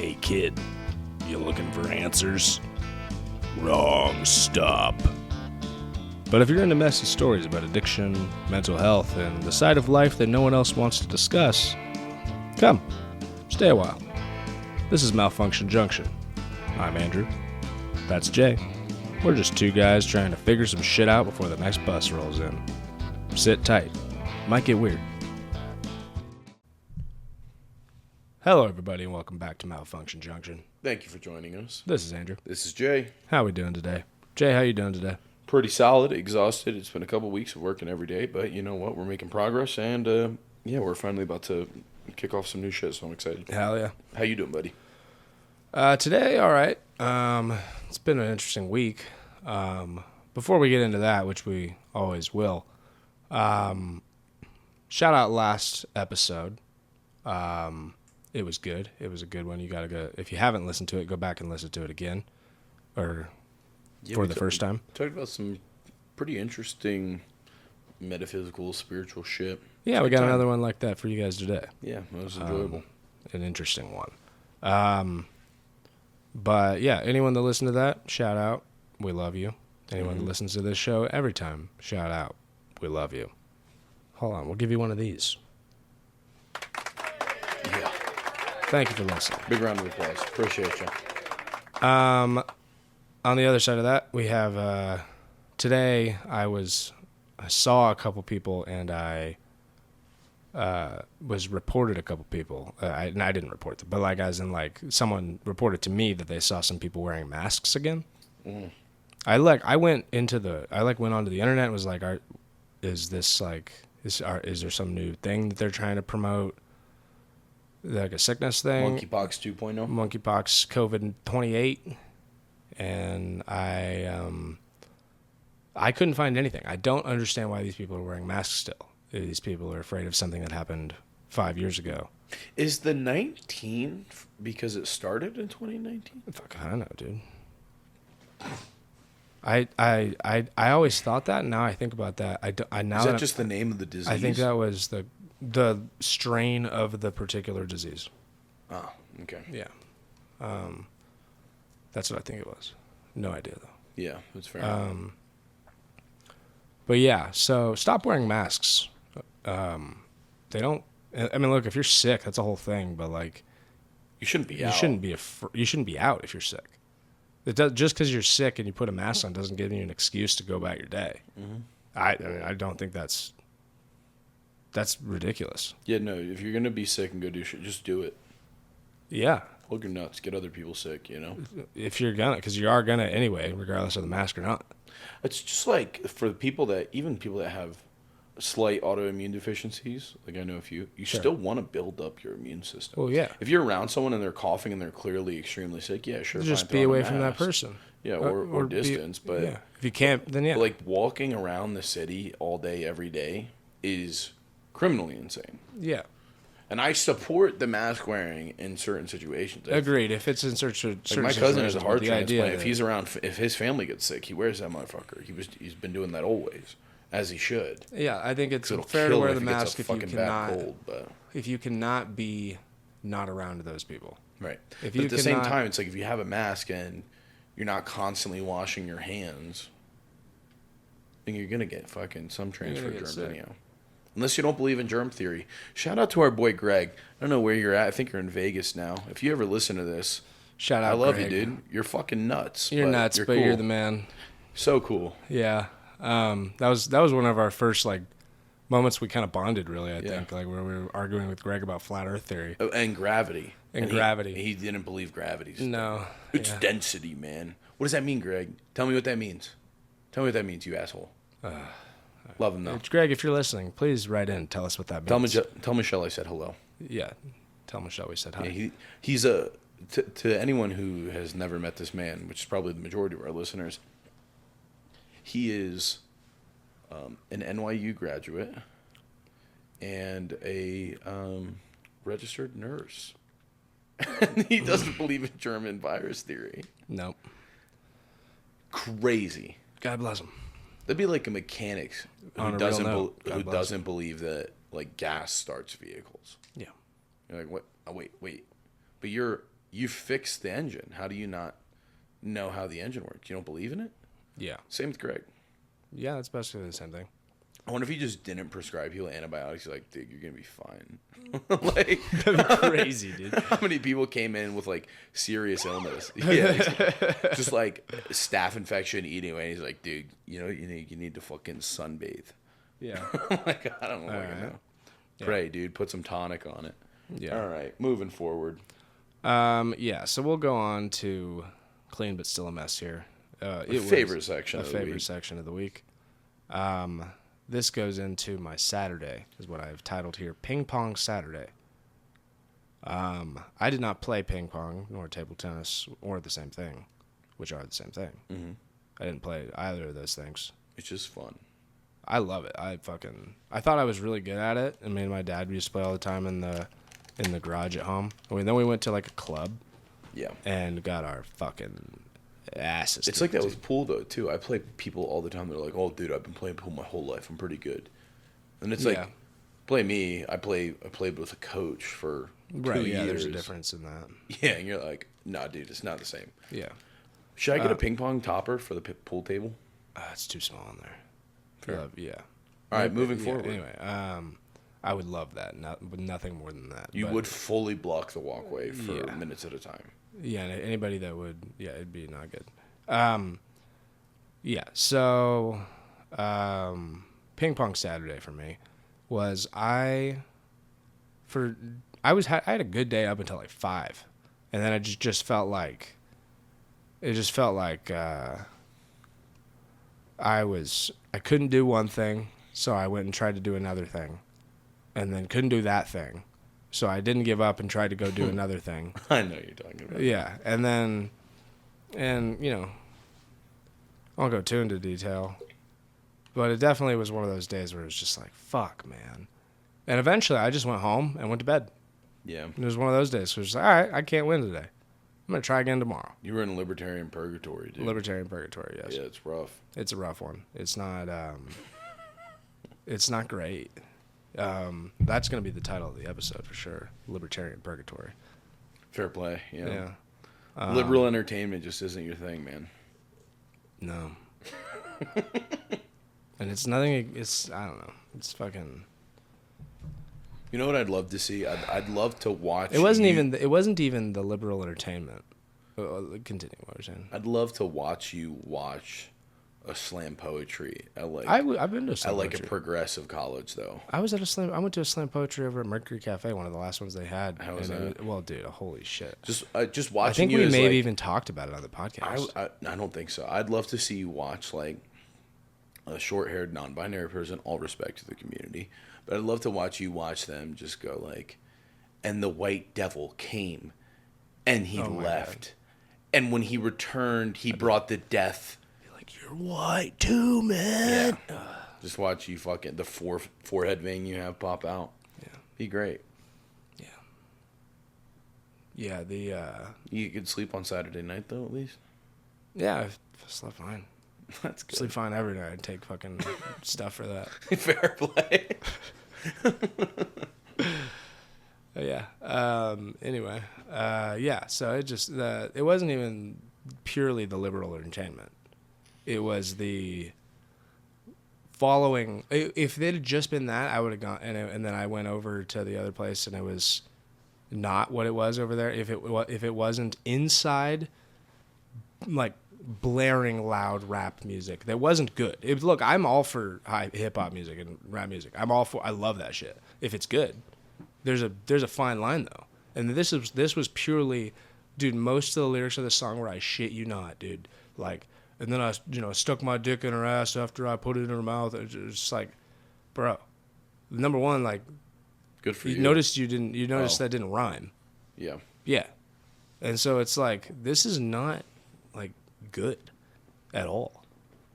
Hey kid, you looking for answers? Wrong stop. But if you're into messy stories about addiction, mental health, and the side of life that no one else wants to discuss, come, stay a while. This is Malfunction Junction. I'm Andrew. That's Jay. We're just two guys trying to figure some shit out before the next bus rolls in. Sit tight. Might get weird. Hello, everybody, and welcome back to Malfunction Junction. Thank you for joining us. This is Andrew. This is Jay. How we doing today? Jay, how you doing today? Pretty solid, exhausted. It's been a couple weeks of working every day, but you know what? We're making progress, and we're finally about to kick off some new shit, so I'm excited. Hell yeah. How you doing, buddy? Today, all right. It's been an interesting week. Before we get into that, which we always will, shout out last episode. It was good. It was a good one. You gotta go. If you haven't listened to it, go back and listen to it again, or for the first time. Talked about some pretty interesting metaphysical, spiritual shit. Yeah, we got another one like that for you guys today. Yeah, that was enjoyable. An interesting one. But yeah, anyone that listened to that, shout out. We love you. Anyone that listens to this show every time, shout out. We love you. Hold on, we'll give you one of these. Yeah. Thank you for listening. Big round of applause. Appreciate you. On the other side of that, we have today. I saw a couple people, and I was reported a couple people. I didn't report them, but like as in like someone reported to me that they saw some people wearing masks again. Mm. I went onto the internet and was like, is there some new thing that they're trying to promote? Like a sickness thing? Monkeypox 2.0? Monkeypox COVID-28. And I couldn't find anything. I don't understand why these people are wearing masks still. These people are afraid of something that happened 5 years ago. Is the 19 because it started in 2019? Fuck, I don't know, dude. I always thought that, and now I think about that. Is that just the name of the disease? I think that was the strain of the particular disease. Oh, okay. Yeah. That's what I think it was. No idea, though. Yeah, that's fair. But yeah, so stop wearing masks. They don't. I mean, look, if you're sick, that's a whole thing. But like, you shouldn't be out. You shouldn't be out if you're sick. Just because you're sick and you put a mask on doesn't give you an excuse to go about your day. Mm-hmm. I don't think that's ridiculous. Yeah, no. If you're gonna be sick and go do shit, just do it. Yeah. Hold your nuts. Get other people sick. You know. If you're gonna, because you are gonna anyway, regardless of the mask or not. It's just like for the people that have slight autoimmune deficiencies, like I know a few, you still want to build up your immune system. Well, yeah. If you're around someone and they're coughing and they're clearly extremely sick, yeah, sure. Just be away from that person. Yeah, or distance. But yeah. If you can't, then yeah. Like walking around the city all day, every day is criminally insane. Yeah. And I support the mask wearing in certain situations. Agreed. If it's in certain my cousin has a heart transplant. If he's around, if his family gets sick, he wears that motherfucker. He's been doing that always, as he should. Yeah, I think it's fair to wear the mask if you cannot be not around those people. Right. But at the same time, it's like if you have a mask and you're not constantly washing your hands, then you're gonna get fucking some transfer germs anyhow. Unless you don't believe in germ theory. Shout out to our boy Greg. I don't know where you're at. I think you're in Vegas now. If you ever listen to this, shout out. I love Greg. you, dude. You're fucking nuts. You're nuts, but cool. You're the man. So cool. Yeah. That was one of our first like moments we kind of bonded. Really, I think like where we were arguing with Greg about flat Earth theory and gravity. Gravity. He didn't believe gravity. No. It's density, man. What does that mean, Greg? Tell me what that means. Tell me what that means, you asshole. Love him though. Greg, if you're listening, please write in. Tell us what that means. Tell Michelle I said hello. Yeah, tell Michelle we said hi. Yeah, he's to anyone who has never met this man, which is probably the majority of our listeners. He is an NYU graduate and a registered nurse. And he doesn't believe in German virus theory. Nope. Crazy. God bless him. That'd be like a mechanic who doesn't believe that like gas starts vehicles. Yeah. You're like, what? Oh, wait. But you're you fixed the engine. How do you not know how the engine works? You don't believe in it? Yeah. Same with Greg. Yeah, that's basically the same thing. I wonder if he just didn't prescribe people antibiotics. He's like, dude, you're going to be fine. Like, That'd be crazy, dude. how many people came in with, like, serious illness? Yeah. Just, like, staph infection, eating away. He's like, dude, you need to fucking sunbathe. Yeah. Like, I don't know. Know. Yeah. Pray, dude. Put some tonic on it. Yeah. All right. Moving forward. Yeah, so we'll go on to clean but still a mess here. Favorite section of the week. This goes into my Saturday, is what I've titled here, Ping Pong Saturday. I did not play ping pong nor table tennis or the same thing, which are the same thing. Mm-hmm. I didn't play either of those things. It's just fun. I love it. I thought I was really good at it. I mean, my dad used to play all the time in the garage at home. I mean, then we went to like a club. Yeah. And got our fucking asses. It's like that with pool though too. I play people all the time. They're like, "Oh, dude, I've been playing pool my whole life. I'm pretty good." And it's like, play me. I played with a coach for 2 years. Yeah, there's a difference in that. Yeah, and you're like, "Nah, dude, it's not the same." Yeah. Should I get a ping pong topper for the pool table? It's too small in there. Fair. Yeah. All right, moving forward. Anyway, I would love that. Nothing more than that. You would fully block the walkway for minutes at a time. Yeah, anybody that would, it'd be not good. Yeah, so Ping Pong Saturday for me was I had a good day up until like 5, and then I just felt like I couldn't do one thing, so I went and tried to do another thing, and then couldn't do that thing. So I didn't give up and tried to go do another thing. I know what you're talking about. Yeah, and you know, I won't go too into detail, but it definitely was one of those days where it was just like, fuck, man. And eventually I just went home and went to bed. Yeah. And it was one of those days where it was like, all right, I can't win today. I'm going to try again tomorrow. You were in libertarian purgatory, dude. Libertarian purgatory, yes. Yeah, it's rough. It's a rough one. It's not great. That's going to be the title of the episode for sure. Libertarian purgatory. Fair play. Yeah. Liberal entertainment just isn't your thing, man. No. And it's nothing. I don't know. It's fucking. You know what I'd love to see? I'd love to watch. It wasn't even the liberal entertainment. Continue what you're saying. I'd love to watch you watch a slam poetry at like. I've been to a slam at like poetry. a progressive college though. I went to a slam poetry over at Mercury Cafe, one of the last ones they had. How was that? Well, dude, holy shit. Just watching. I think you we as, maybe like, even talked about it on the podcast. I don't think so. I'd love to see you watch like a short-haired, non-binary person. All respect to the community, but I'd love to watch you watch them just go like, and the white devil came, and he left, and when he returned, he brought the death. You're white too, man. Yeah. Just watch you fucking the forehead vein you have pop out. Yeah. Be great. Yeah. Yeah, You could sleep on Saturday night though, at least. Yeah, I slept fine. That's good. Sleep fine every night. I'd take fucking stuff for that. Fair play. Yeah. Anyway. Yeah. So it wasn't even purely the liberal entertainment. It was the following. If it had just been that, I would have gone, and then I went over to the other place, and it was not what it was over there. If it wasn't inside, like blaring loud rap music, that wasn't good. Look, I'm all for hip hop music and rap music. I love that shit. If it's good, there's a fine line though, and this was purely, dude. Most of the lyrics of the song were "I shit you not, dude." Like. And then I stuck my dick in her ass after I put it in her mouth. It's just like, bro. Number one, like, good for you. You noticed that didn't rhyme. Yeah. Yeah. And so it's like, this is not like good at all.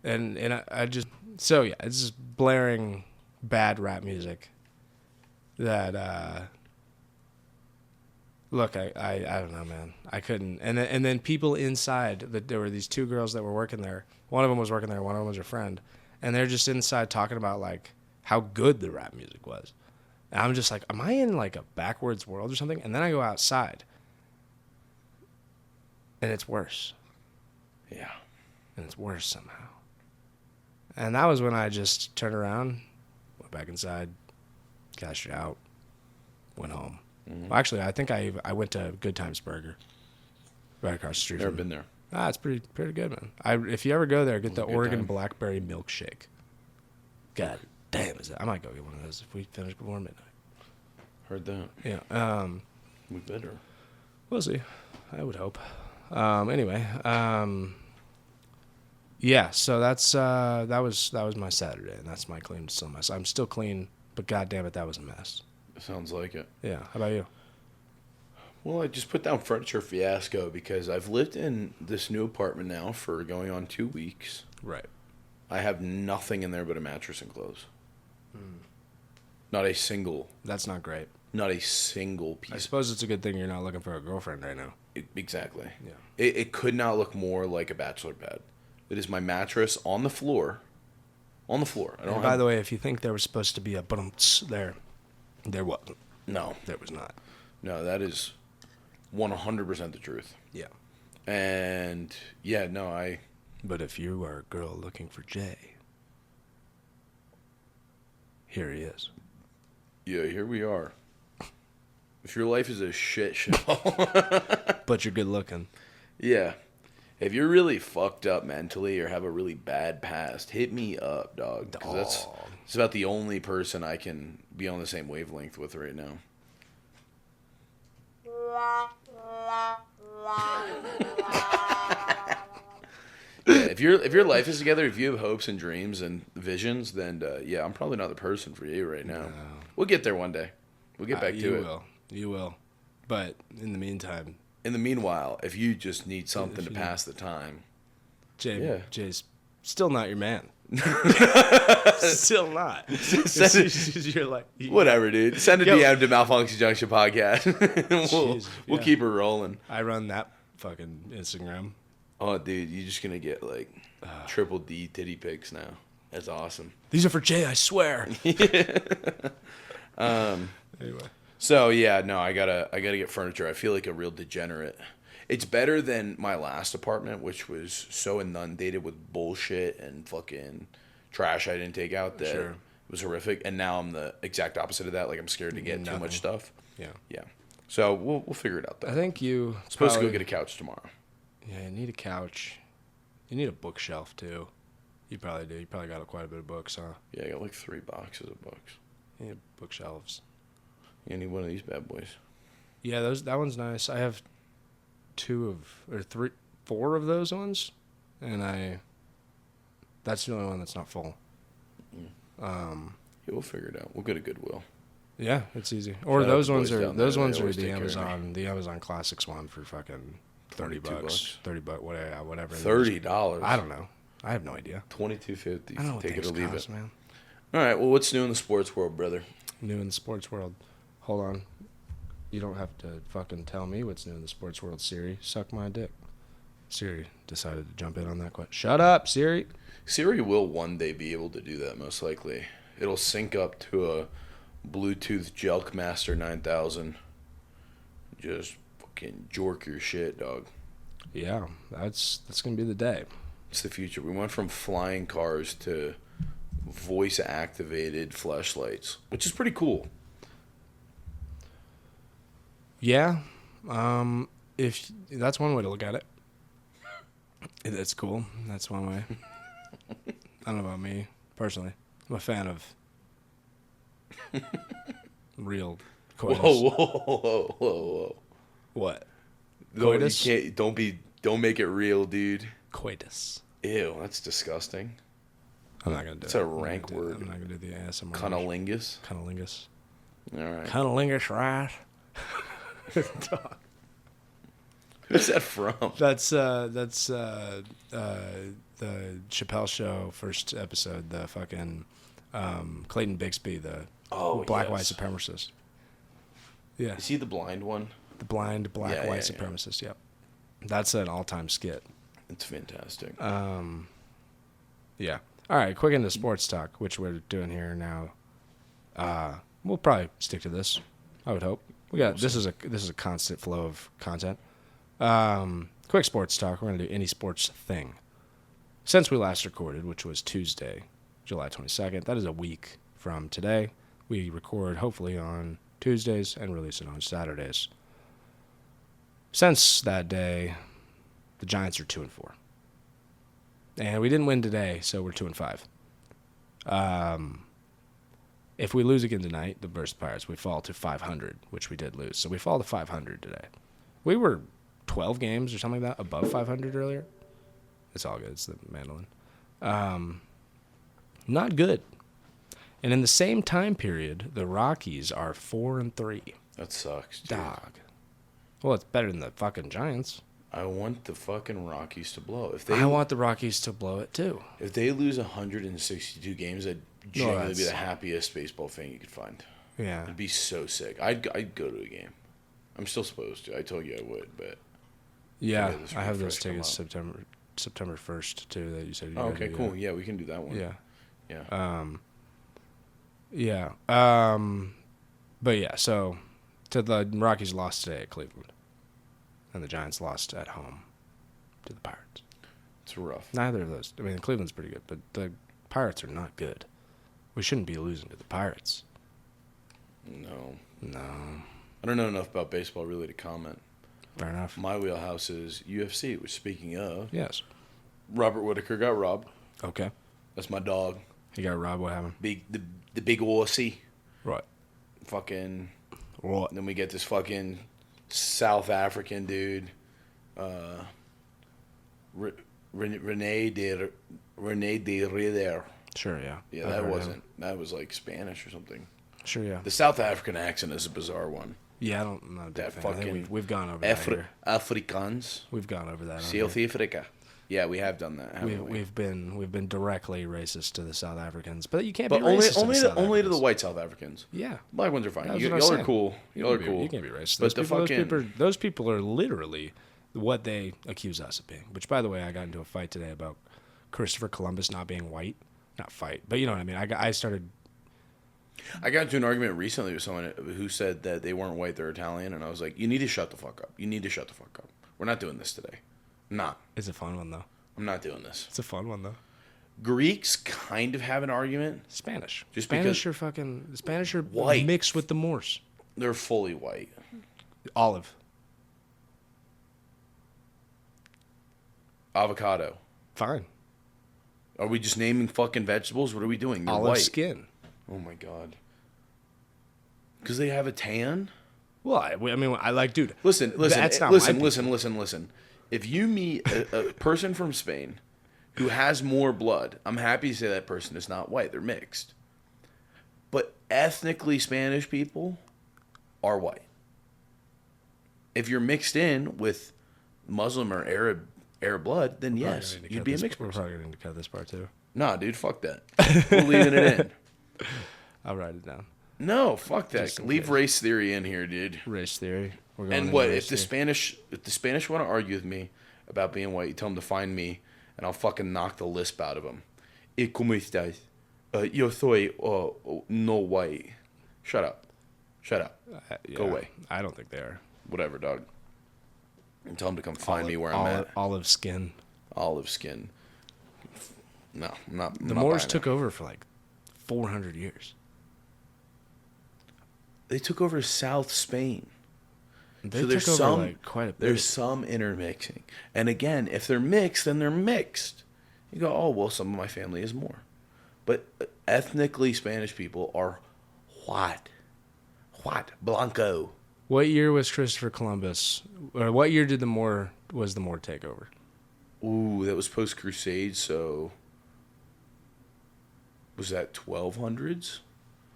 And I just, so yeah, it's just blaring bad rap music that look, I don't know, man. I couldn't. And then people inside, there were these two girls that were working there. One of them was working there. One of them was a friend. And they're just inside talking about, like, how good the rap music was. And I'm just like, am I in, like, a backwards world or something? And then I go outside. And it's worse. Yeah. And it's worse somehow. And that was when I just turned around, went back inside, cashed out, went home. Mm-hmm. Well, actually, I think I went to Good Times Burger right across the street. Never been there. It's pretty good, man. If you ever go there, get the Good Oregon time. Blackberry Milkshake. God damn, I might go get one of those if we finish before midnight. Heard that. Yeah. We better. We'll see. I would hope. Anyway. Yeah. So that was my Saturday, and that's my clean still mess. I'm still clean, but god damn it, that was a mess. Sounds like it. Yeah. How about you? Well, I just put down furniture fiasco because I've lived in this new apartment now for going on 2 weeks. Right. I have nothing in there but a mattress and clothes. Not a single. That's not great. Not a single piece. I suppose it's a good thing you're not looking for a girlfriend right now. Exactly. Yeah. It could not look more like a bachelor bed. It is my mattress on the floor. On the floor. And by the way, if you think there was supposed to be a bumps there wasn't. No. There was not. No, that is 100% the truth. Yeah. And, yeah, no, But if you are a girl looking for Jay, here he is. Yeah, here we are. If your life is a shit show. But you're good looking. Yeah. If you're really fucked up mentally or have a really bad past, hit me up, dog. Because it's about the only person I can be on the same wavelength with right now. Yeah, if your life is together, if you have hopes and dreams and visions, then yeah, I'm probably not the person for you right now. No. We'll get there one day. We'll get back to it. You will. But in the meantime, In the meanwhile, if you just need something to pass the time, Jay's still not your man. Still not. You're like, whatever, dude. Send a DM to Malfunction Junction podcast. we'll keep her rolling. I run that fucking Instagram. Oh, dude, you're just gonna get like triple D titty pics now. That's awesome. These are for Jay, I swear. Anyway. So yeah, no, I gotta get furniture. I feel like a real degenerate. It's better than my last apartment, which was so inundated with bullshit and fucking trash I didn't take out that it was horrific. And now I'm the exact opposite of that. Like I'm scared to get too much stuff. Yeah. Yeah. So we'll figure it out though. I think you supposed to go get a couch tomorrow. Yeah, you need a couch. You need a bookshelf too. You probably do. You probably got quite a bit of books, huh? Yeah, I got like 3 boxes of books. You need bookshelves. You need one of these bad boys. Yeah, that one's nice. I have 4 of those ones, and that's the only one that's not full. Yeah, we'll figure it out. We'll go to Goodwill. Yeah, it's easy. Or those ones are the Amazon Classics one for fucking $30. $30, whatever. $30. I don't know. I have no idea. $22.50. I don't know what Take it or things leave cost, it, man. All right. Well, what's new in the sports world, brother? New in the sports world. Hold on. You don't have to fucking tell me what's new in the sports world, Siri. Suck my dick. Siri decided to jump in on that question. Shut up, Siri. Siri will one day be able to do that, most likely. It'll sync up to a Bluetooth Jelkmaster 9000. Just fucking jork your shit, dog. Yeah, that's going to be the day. It's the future. We went from flying cars to voice-activated flashlights, which is pretty cool. Yeah, if that's one way to look at it. That's cool. That's one way. I don't know about me personally. I'm a fan of real coitus. Whoa. What? Coitus? Don't make it real, dude. Coitus. Ew, that's disgusting. I'm not gonna do it. It's a rank word. I'm not gonna do the ASMR. Cunnilingus. Cunnilingus. All right. Cunnilingus, right? Who's that from? That's the Chappelle Show first episode. The fucking Clayton Bixby, the black white supremacist. Yeah. Is he the blind one? The blind black white supremacist. Yep. That's an all-time skit. It's fantastic. Yeah. All right. Quick into sports talk, which we're doing here now. We'll probably stick to this. I would hope. We got this is a constant flow of content. quick sports talk. We're going to do any sports thing. Since we last recorded, which was Tuesday, July 22nd, that is a week from today. We record hopefully on Tuesdays and release it on Saturdays. Since that day, the Giants are 2-4. And we didn't win today, so we're 2-5. If we lose again tonight, the Burst Pirates, we fall to 500, which we did lose. So we fall to 500 today. We were 12 games or something like that above 500 earlier. It's all good. It's the mandolin. Not good. And in the same time period, the Rockies are 4-3. That sucks, dude. Dog. Well, it's better than the fucking Giants. I want the fucking Rockies to blow. I want the Rockies to blow it, too. If they lose 162 games, that'd genuinely be the happiest baseball fan you could find. Yeah. It'd be so sick. I'd go to a game. I'm still supposed to. I told you I would, but... Yeah, I have those tickets September 1st, too, that you said you okay, cool. Yeah, we can do that one. Yeah. Yeah. But yeah, so the Rockies lost today at Cleveland. And the Giants lost at home to the Pirates. It's rough. Neither of those. I mean, Cleveland's pretty good, but the Pirates are not good. We shouldn't be losing to the Pirates. No. I don't know enough about baseball really to comment. Fair enough. My wheelhouse is UFC, which, speaking of... Yes. Robert Whittaker got robbed. Okay. That's my dog. He got robbed. What happened? The big Aussie. Right. Fucking... What? Then we get this fucking South African dude, Rene de Ridder. Sure, yeah. Yeah, that was like Spanish or something. Sure, yeah. The South African accent is a bizarre one. Yeah, I'm not a big That fan. I think fucking we've gone over that here. Afrikaans. We've gone over that. South Africa. Yeah, we have done that. We've been directly racist to the South Africans, but you can't but be racist only to the white South Africans. Yeah, black ones are fine. Y'all are cool. Y'all are cool. You can't be racist. But those people are literally what they accuse us of being. Which, by the way, I got into a fight today about Christopher Columbus not being white. Not fight, but you know what I mean. I got into an argument recently with someone who said that they weren't white, they're Italian, and I was like, you need to shut the fuck up. You need to shut the fuck up. We're not doing this today. I'm not. It's a fun one, though. I'm not doing this. It's a fun one, though. Greeks kind of have an argument. Spanish. Just Spanish are white. Mixed with the Moors. They're fully white. Olive. Avocado. Fine. Are we just naming fucking vegetables? What are we doing? You're Olive white. Skin. Oh my god. Because they have a tan? Well, I mean, I like, dude. Listen. That's not Listen. If you meet a person from Spain who has more blood, I'm happy to say that person is not white. They're mixed. But ethnically Spanish people are white. If you're mixed in with Muslim or Arab blood, then yes, you'd be a mixed person. We're probably going to cut this part, too. Nah, dude, fuck that. We're leaving it in. I'll write it down. No, fuck that. Leave race theory in here, dude. Race theory. And what if the Spanish want to argue with me about being white? You tell them to find me, and I'll fucking knock the lisp out of them. ¿Y cómo estás? Yo soy no white. Shut up. Go away. I don't think they are. Whatever, dog. And tell them to come find me where I'm at. Olive skin. Olive skin. No, I'm not. The Moors took over for like 400 years. They took over South Spain. They took over like quite a bit. There's some intermixing. And again, if they're mixed, then they're mixed. You go, oh, well, some of my family is more. But ethnically Spanish people are white. Blanco. What year was Christopher Columbus, or what year did the Moor take over? Ooh, that was post-Crusade, so was that 1200s?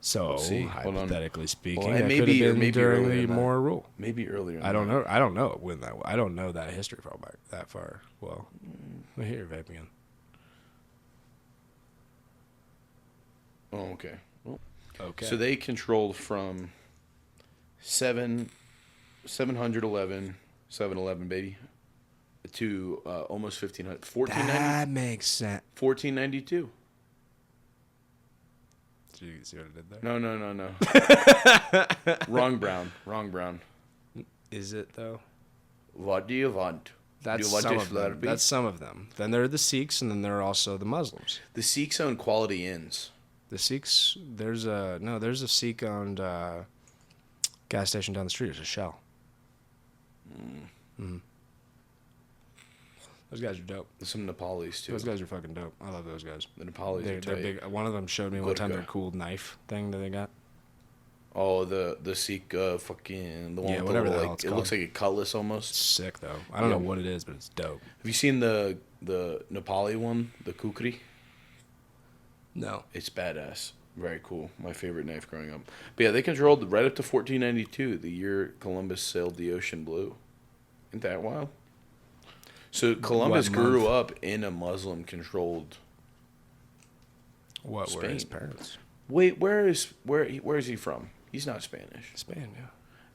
So, hypothetically speaking, well, that could have been during the Moor rule. Maybe earlier. I don't know. I don't know when that. I don't know that history far back that far. Well, I hear vape again. Oh, okay. Well, okay. So they controlled from 711, baby, to almost 1500. 1490. That makes sense. 1492. Did you see what I did there? No. Wrong brown. Is it though? What do you want? That's Do some lunch of them. therapy? That's some of them. Then there are the Sikhs, and then there are also the Muslims. The Sikhs own Quality Inns. The Sikhs, there's a Sikh-owned gas station down the street. It's a Shell. Mm-hmm. Those guys are dope. There's some Nepalis, too. Those guys are fucking dope. I love those guys. The Nepalis are They're tight. big. One of them showed me one time their cool knife thing that they got. Oh, the Sikh fucking... The one with whatever the the little, hell it's it called. looks like a cutlass almost. It's sick, though. I don't know what it is, but it's dope. Have you seen the Nepali one? The kukri? No. It's badass. Very cool. My favorite knife growing up. But yeah, they controlled right up to 1492, the year Columbus sailed the ocean blue. Isn't that wild? So Columbus grew up in a Muslim-controlled What were Spain. his parents? Wait, where is he from? He's not Spanish. Spain, yeah.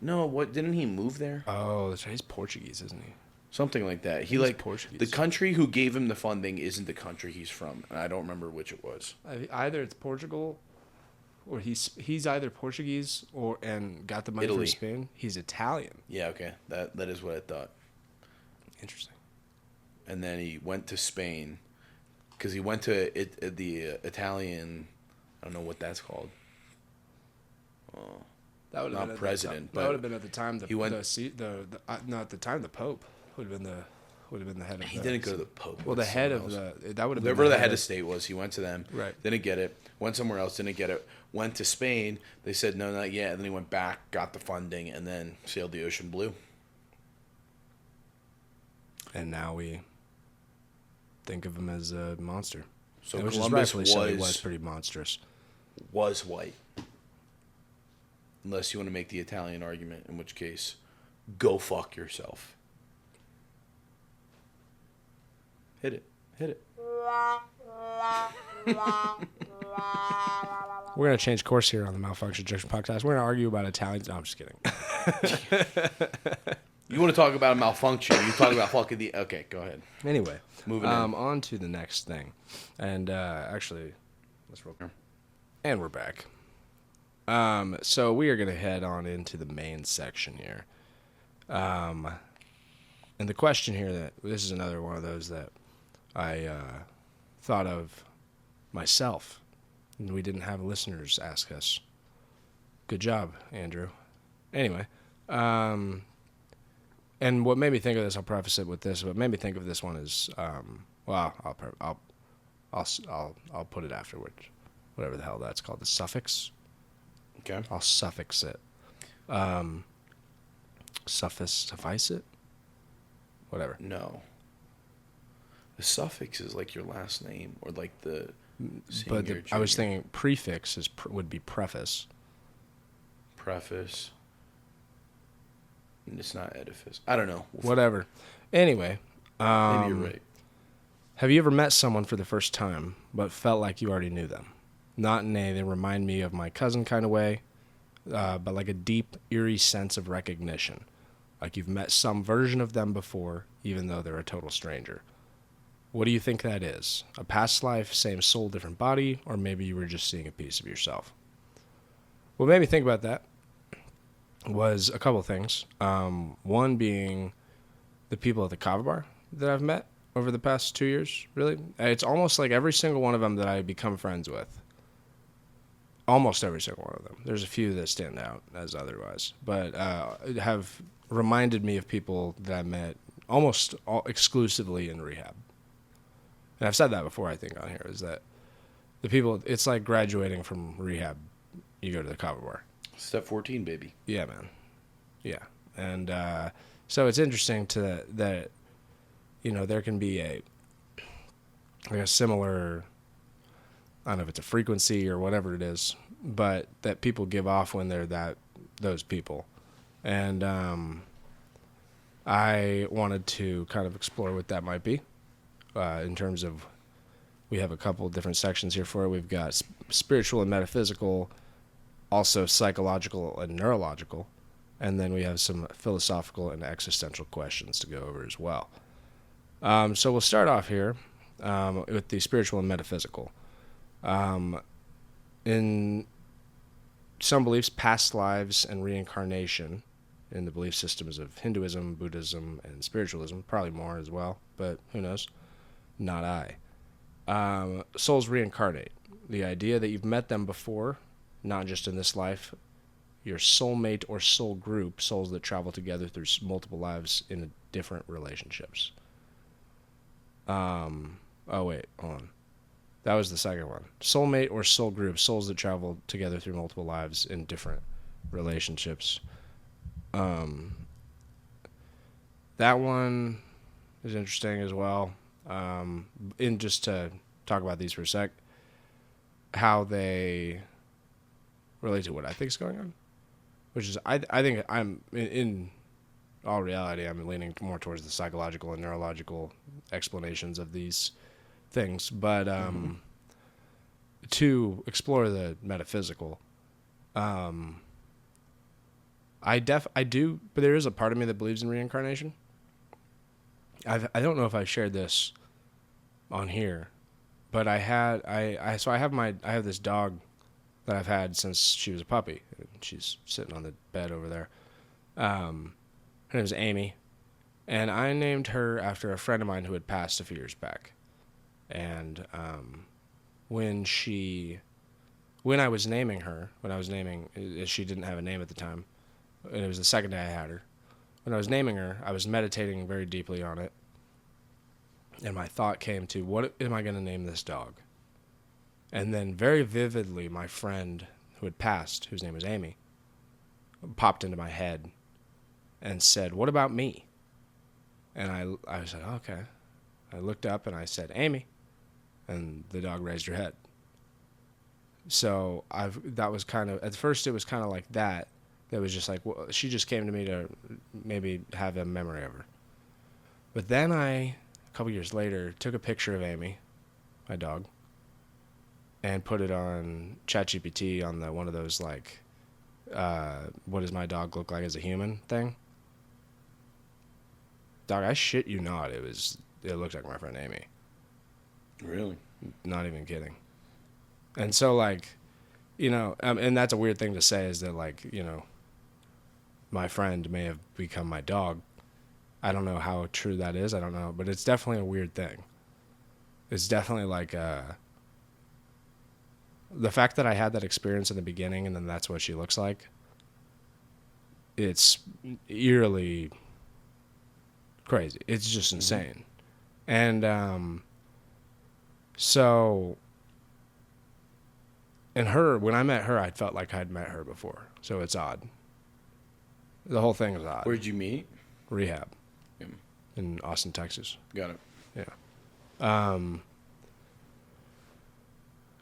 No, what didn't he move there? Oh, that's right. He's Portuguese, isn't he? Something like that. He's Portuguese. The country who gave him the funding isn't the country he's from, and I don't remember which it was. Either it's Portugal, or he's either Portuguese and got the money Italy. from Spain. He's Italian. Yeah, okay, that is what I thought. Interesting. And then he went to Spain because he went to the Italian. I don't know what that's called. That would Not have been president, that but would have been at the time. he went- No, at the time the Pope would have been the head of. He didn't go to the Pope. Well, the That's head someone of else. that would have been Whoever the head of state was, he went to them. Right. Didn't get it. Went somewhere else. Didn't get it. Went to Spain. They said no, not yet. And then he went back, got the funding, and then sailed the ocean blue. And now we think of him as a monster. So Which is Columbus rightfully so. He was pretty monstrous. was white. Unless you want to make the Italian argument, in which case, go fuck yourself. Hit it. Hit it. We're gonna change course here on the Malfunction Junction podcast. We're gonna argue about Italians. No, I'm just kidding. You want to talk about a malfunction? You talk about fucking the... Okay, go ahead. Anyway, Moving on. on to the next thing, and actually, let's roll. And we're back. So we are gonna head on into the main section here. And the question here that this is another one of those that I thought of myself, and we didn't have listeners ask us. Good job, Andrew. Anyway, and what made me think of this, I'll preface it with this. What made me think of this one is, well, I'll put it afterwards, whatever the hell that's called, the suffix. Okay. I'll suffix it. Suffice it. Whatever. No. The suffix is like your last name or like the But senior, I was junior. thinking prefix would be preface. Preface. And it's not edifice. I don't know. Whatever. Anyway, Maybe you're right. have you ever met someone for the first time but felt like you already knew them? Not in a they remind me of my cousin kind of way, but like a deep, eerie sense of recognition. Like you've met some version of them before, even though they're a total stranger. What do you think that is? A past life, same soul, different body, or maybe you were just seeing a piece of yourself? What made me think about that was a couple of things. One being the people at the kava bar that I've met over the past 2 years, really. It's almost like every single one of them that I become friends with. Almost every single one of them. There's a few that stand out as otherwise, but have reminded me of people that I met almost exclusively in rehab. And I've said that before, I think, on here, is that the people, it's like graduating from rehab. You go to the kava bar. Step 14, baby. Yeah, man. Yeah. And so it's interesting that, you know, there can be a similar, I don't know if it's a frequency or whatever it is, but that people give off when they're those people. And I wanted to kind of explore what that might be in terms of, we have a couple different sections here for it. We've got spiritual and metaphysical, also psychological and neurological, and then we have some philosophical and existential questions to go over as well. So we'll start off here with the spiritual and metaphysical. In some beliefs, past lives and reincarnation in the belief systems of Hinduism, Buddhism, and spiritualism. Probably more as well, but who knows? Not I. Souls reincarnate. The idea that you've met them before, not just in this life, your soulmate or soul group, souls that travel together through multiple lives in different relationships. Oh wait, hold on. That was the second one. Soulmate or soul group, souls that travel together through multiple lives in different relationships. That one is interesting as well. In just to talk about these for a sec, how they relate to what I think is going on, which is I think I'm in all reality I'm leaning more towards the psychological and neurological explanations of these things, but to explore the metaphysical, I do, but there is a part of me that believes in reincarnation. I don't know if I shared this on here, but I have this dog that I've had since she was a puppy. She's sitting on the bed over there. Her name is Amy, and I named her after a friend of mine who had passed a few years back. And when I was naming her, she didn't have a name at the time, and it was the second day I had her. When I was naming her, I was meditating very deeply on it, and my thought came to, what am I going to name this dog? And then very vividly, my friend who had passed, whose name was Amy, popped into my head and said, what about me? And I said, okay. I looked up and I said, Amy. And the dog raised her head. So that was kind of, at first it was kind of like that. That was just like, well, she just came to me to maybe have a memory of her. But then a couple years later, took a picture of Amy, my dog, and put it on ChatGPT on one of those like, what does my dog look like as a human thing? Dog, I shit you not, it looked like my friend Amy. Really? Not even kidding. And so, like, and that's a weird thing to say, is that, like, my friend may have become my dog. I don't know how true that is. I don't know. But it's definitely a weird thing. It's definitely like the fact that I had that experience in the beginning and then that's what she looks like. It's eerily crazy. It's just insane. And so, and when I met her, I felt like I'd met her before. So it's odd. The whole thing is odd. Where'd you meet? Rehab. In Austin, Texas. Got it. Yeah.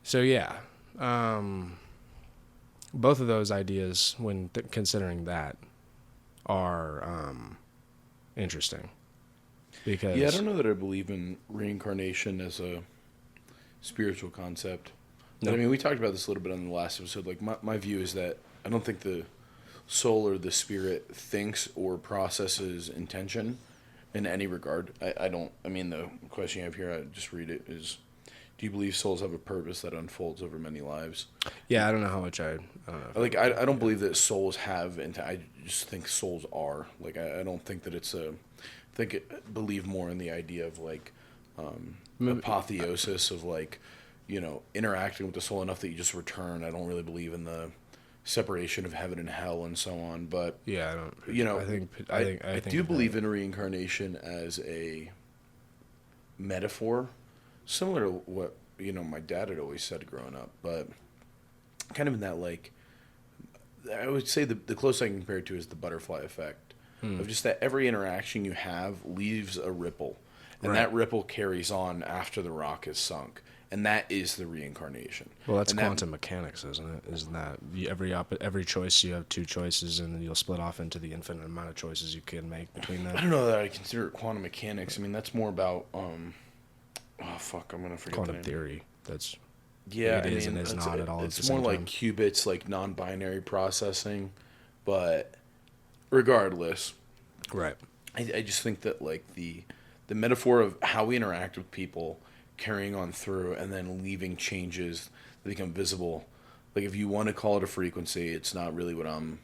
So yeah. Both of those ideas, when considering that, are interesting. Because I don't know that I believe in reincarnation as a spiritual concept. No. But, I mean, we talked about this a little bit on the last episode. Like, my view is that I don't think the soul or the spirit thinks or processes intention in any regard. I don't. I mean, the question you have here, I just read it, is, do you believe souls have a purpose that unfolds over many lives? Yeah, I don't know how much I don't know. I don't believe that souls have, I just think souls are. Like, I don't think that it's believe more in the idea of, like, apotheosis of, like, interacting with the soul enough that you just return. I don't really believe in the separation of heaven and hell and so on. But yeah, I don't. I do believe in reincarnation as a metaphor, similar to what my dad had always said growing up. But kind of in that, like, I would say the closest I can compare it to is the butterfly effect. Of just that every interaction you have leaves a ripple, and that ripple carries on after the rock is sunk, and that is the reincarnation. Well, that's quantum mechanics, isn't it? Isn't that every choice, you have two choices, and then you'll split off into the infinite amount of choices you can make between them? I don't know that I consider it quantum mechanics. I mean, that's more about I'm gonna forget quantum the name. Theory. That's it is and is not at all. It's more like qubits, like non-binary processing, but regardless, right. I just think that, like, the metaphor of how we interact with people, carrying on through, and then leaving changes that become visible. Like, if you want to call it a frequency, it's not really what I'm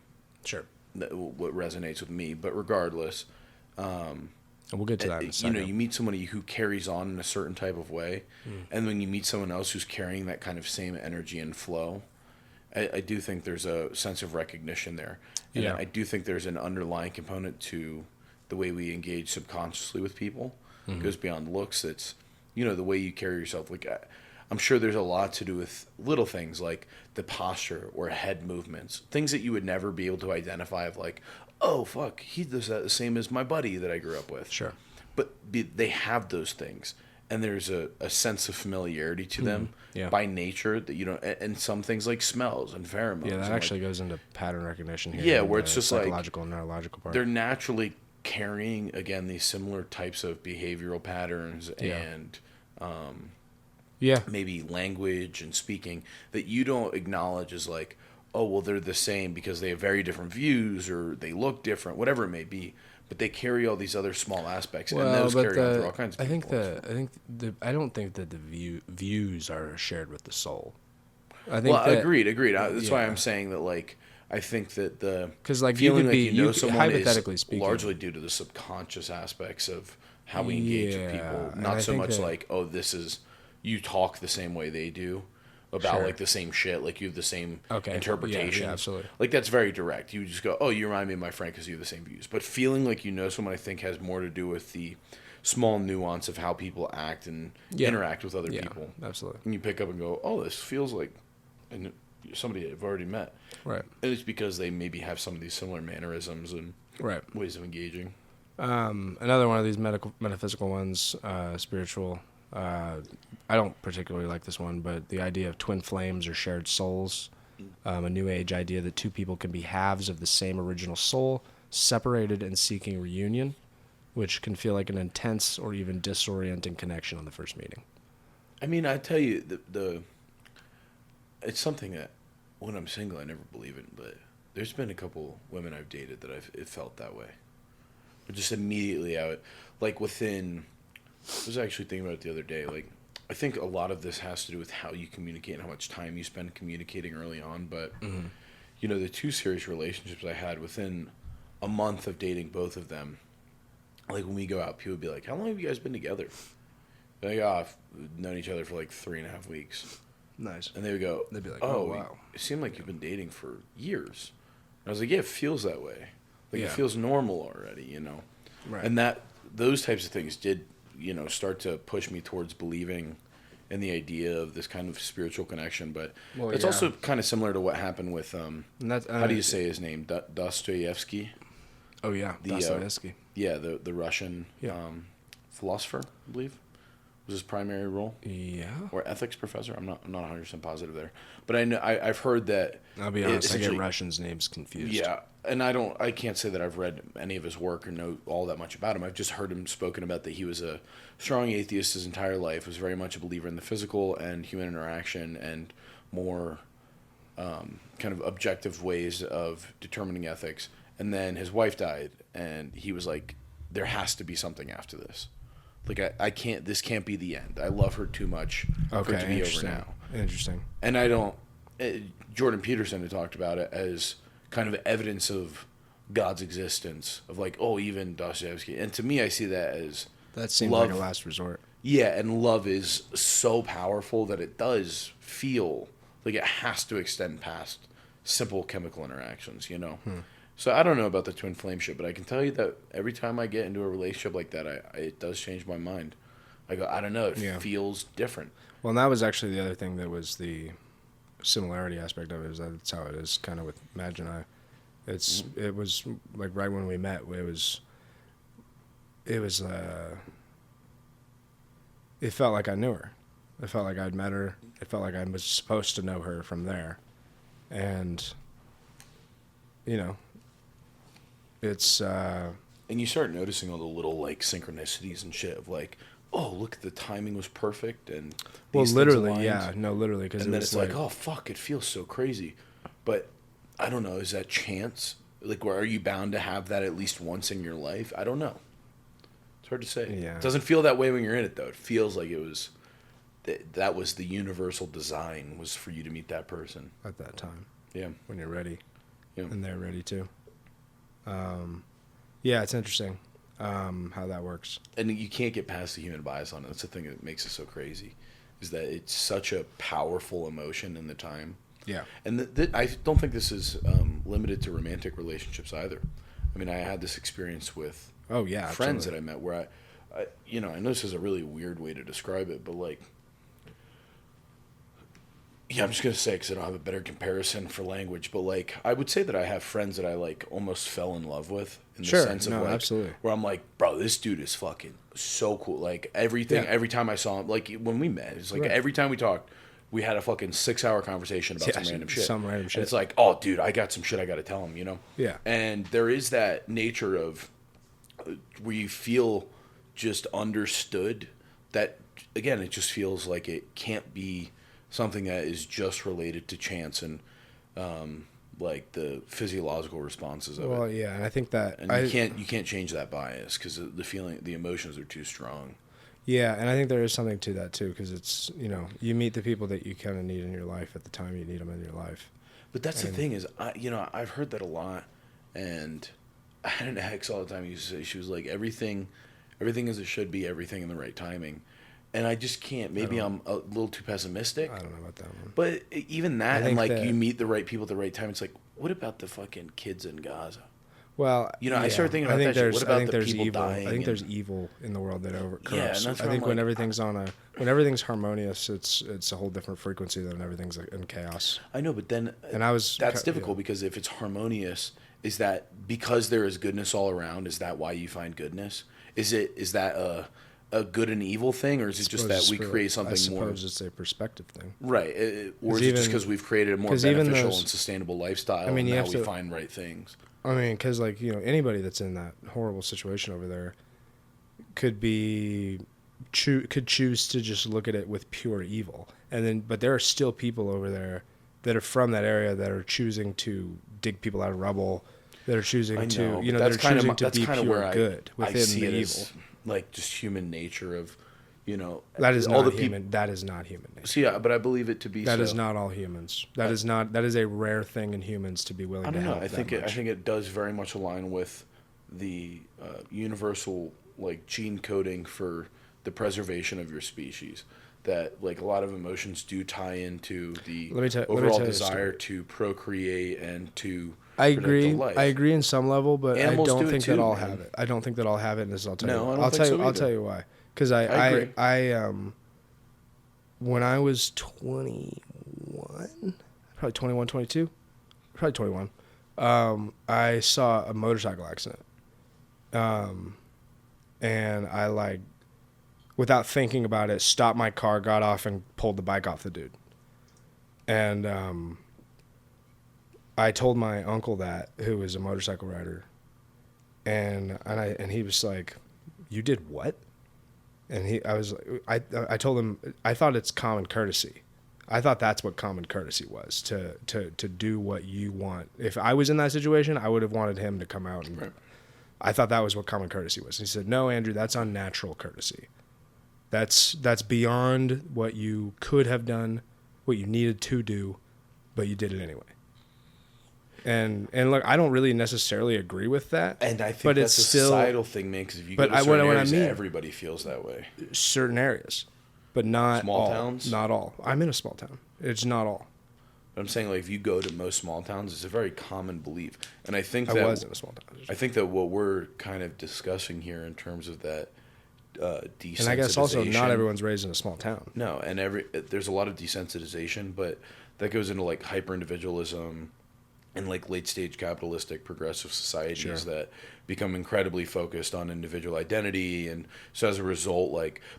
what resonates with me. But regardless, And we'll get to that in a second. you meet somebody who carries on in a certain type of way, and when you meet someone else who's carrying that kind of same energy and flow, I do think there's a sense of recognition there. And Yeah. I do think there's an underlying component to the way we engage subconsciously with people. It goes beyond looks. It's, the way you carry yourself. Like, I'm sure there's a lot to do with little things like the posture or head movements, things that you would never be able to identify of like, oh, fuck, he does that the same as my buddy that I grew up with. Sure. But they have those things. And there's a sense of familiarity to them by nature that you don't, and some things like smells and pheromones. Yeah, that and actually goes into pattern recognition here. Yeah, and where it's just like psychological and neurological part. they're naturally carrying, again, these similar types of behavioral patterns and maybe language and speaking that you don't acknowledge as like, oh, well, they're the same because they have very different views or they look different, whatever it may be. But they carry all these other small aspects, and those carry on through all kinds of people. I don't think that the views are shared with the soul. Agreed. That's why I'm saying that, like, I think that the like feeling someone hypothetically is speaking, largely due to the subconscious aspects of how we engage with people, not so much like, oh, this is you talk the same way they do. About like the same shit, like you have the same interpretation. Yeah, absolutely. Like that's very direct. You just go, oh, you remind me of my friend because you have the same views. But feeling like someone, I think, has more to do with the small nuance of how people act and interact with other people. Absolutely. And you pick up and go, oh, this feels like somebody I've already met. Right. And it's because they maybe have some of these similar mannerisms and ways of engaging. Another one of these metaphysical ones, spiritual. I don't particularly like this one, but the idea of twin flames or shared souls, a new age idea that two people can be halves of the same original soul, separated and seeking reunion, which can feel like an intense or even disorienting connection on the first meeting. I mean, I tell you, it's something that when I'm single, I never believe in, but there's been a couple women I've dated that it felt that way. But just immediately within... I was actually thinking about it the other day. Like, I think a lot of this has to do with how you communicate and how much time you spend communicating early on. But, the two serious relationships I had within a month of dating both of them, like when we go out, people would be like, how long have you guys been together? Like, I've known each other for like 3.5 weeks. Nice. And they would go, they'd be like, oh, wow. It seemed like you've been dating for years. And I was like, yeah, it feels that way. Like, it feels normal already, Right. And those types of things did... start to push me towards believing in the idea of this kind of spiritual connection. But it's also kind of similar to what happened with, how do you say his name? Dostoevsky? Oh, yeah, Dostoevsky. The Russian philosopher, I believe, was his primary role. Yeah. Or ethics professor. I'm not 100% positive there. But I know I've heard that... I'll be honest, I get Russians' names confused. Yeah. And I can't say that I've read any of his work or know all that much about him. I've just heard him spoken about that he was a strong atheist his entire life, was very much a believer in the physical and human interaction and more kind of objective ways of determining ethics. And then his wife died, and he was like, there has to be something after this. Like, this can't be the end. I love her too much for it to be over now. Interesting. And Jordan Peterson had talked about it as... kind of evidence of God's existence, of like, oh, even Dostoevsky. And to me, I see that as that seems love, like a last resort. Yeah, and love is so powerful that it does feel like it has to extend past simple chemical interactions, So I don't know about the twin flame shit, but I can tell you that every time I get into a relationship like that, it does change my mind. I go, I don't know, it feels different. Well, and that was actually the other thing that was the similarity aspect of it, is that's how it is kind of with Madge and I. It was like right when we met, it felt like I knew her. It felt like I'd met her. It felt like I was supposed to know her from there. And it's and you start noticing all the little like synchronicities and shit of like, oh, look, the timing was perfect, and literally, literally, because then it's like, oh fuck, it feels so crazy, but I don't know, is that chance? Like, where are you bound to have that at least once in your life? I don't know. It's hard to say. Yeah, it doesn't feel that way when you're in it though. It feels like it was that was the universal design, was for you to meet that person at that time. Yeah, when you're ready, and they're ready too. Yeah, it's interesting how that works. And you can't get past the human bias on it. That's the thing that makes it so crazy, is that it's such a powerful emotion in the time. Yeah. And I don't think this is limited to romantic relationships either. I mean, I had this experience with friends that I met where I know this is a really weird way to describe it, but like, yeah, I'm just going to say because I don't have a better comparison for language, but like, I would say that I have friends that I like almost fell in love with in the sense of like, absolutely. where I'm like, bro, this dude is fucking so cool. Like every time I saw him, like when we met, it's like every time we talked, we had a fucking 6-hour conversation about some random shit. And it's like, oh, dude, I got some shit I got to tell him, you know? Yeah. And there is that nature of where you feel just understood that, again, it just feels like it can't be something that is just related to chance and like the physiological responses of it. Well, yeah, and I think that you can't change that bias because the emotions are too strong. Yeah, and I think there is something to that too, because it's, you meet the people that you kind of need in your life at the time you need them in your life. But that's the thing is, I've heard that a lot, and I had an ex all the time. She was like, everything as it should be, everything in the right timing. And I just can't. Maybe I'm a little too pessimistic. I don't know about that one. But even that, and like you meet the right people at the right time. It's like, what about the fucking kids in Gaza? Well, I started thinking about that shit. What about the people evil. dying? I think there's evil in the world that corrupts. Yeah, and that's I think when everything's when everything's harmonious, it's a whole different frequency than everything's in chaos. I know, but then that's difficult because if it's harmonious, is that because there is goodness all around? Is that why you find goodness? Is that a good and evil thing, or is it just that we create something more? I suppose it's a perspective thing, right? Or is it just because we've created a more beneficial and sustainable lifestyle? I mean, and now we find right things. I mean, because like anybody that's in that horrible situation over there could choose to just look at it with pure evil, but there are still people over there that are from that area that are choosing to dig people out of rubble, that are choosing to they're choosing to be pure good within the evil. Like just human nature of, that is all the human. That is not human nature. So yeah, but I believe it to be. That is not all humans. That is a rare thing in humans to be willing to help. I think it does very much align with the universal like gene coding for the preservation of your species. That like a lot of emotions do tie into the overall desire to procreate and to. I agree. I agree in some level, but Animals I don't think that all man. have it. I don't think that all have it, and this I'll tell you. No, I don't think so either. I'll tell you why. Because I when I was 21, probably 21, 22, probably 21, I saw a motorcycle accident, and I without thinking about it, stopped my car, got off, and pulled the bike off the dude, and I told my uncle that, who was a motorcycle rider, and he was like, "You did what?" And I told him I thought it's common courtesy. I thought that's what common courtesy was, to do what you want. If I was in that situation, I would have wanted him to come out, and I thought that was what common courtesy was. And he said, "No, Andrew, that's unnatural courtesy. That's beyond what you could have done, what you needed to do, but you did it anyway." And look, I don't really necessarily agree with that. And I think that's a societal thing, man, because if you go to certain areas, everybody feels that way. Certain areas, but not small all. Towns? Not all. I'm in a small town. It's not all. But I'm saying, like, if you go to most small towns, it's a very common belief. And I think I was in a small town. I think that what we're kind of discussing here in terms of that desensitization. And I guess also not everyone's raised in a small town. No, and there's a lot of desensitization, but that goes into, like, hyper-individualism and like late stage capitalistic progressive societies that become incredibly focused on individual identity. And so as a result,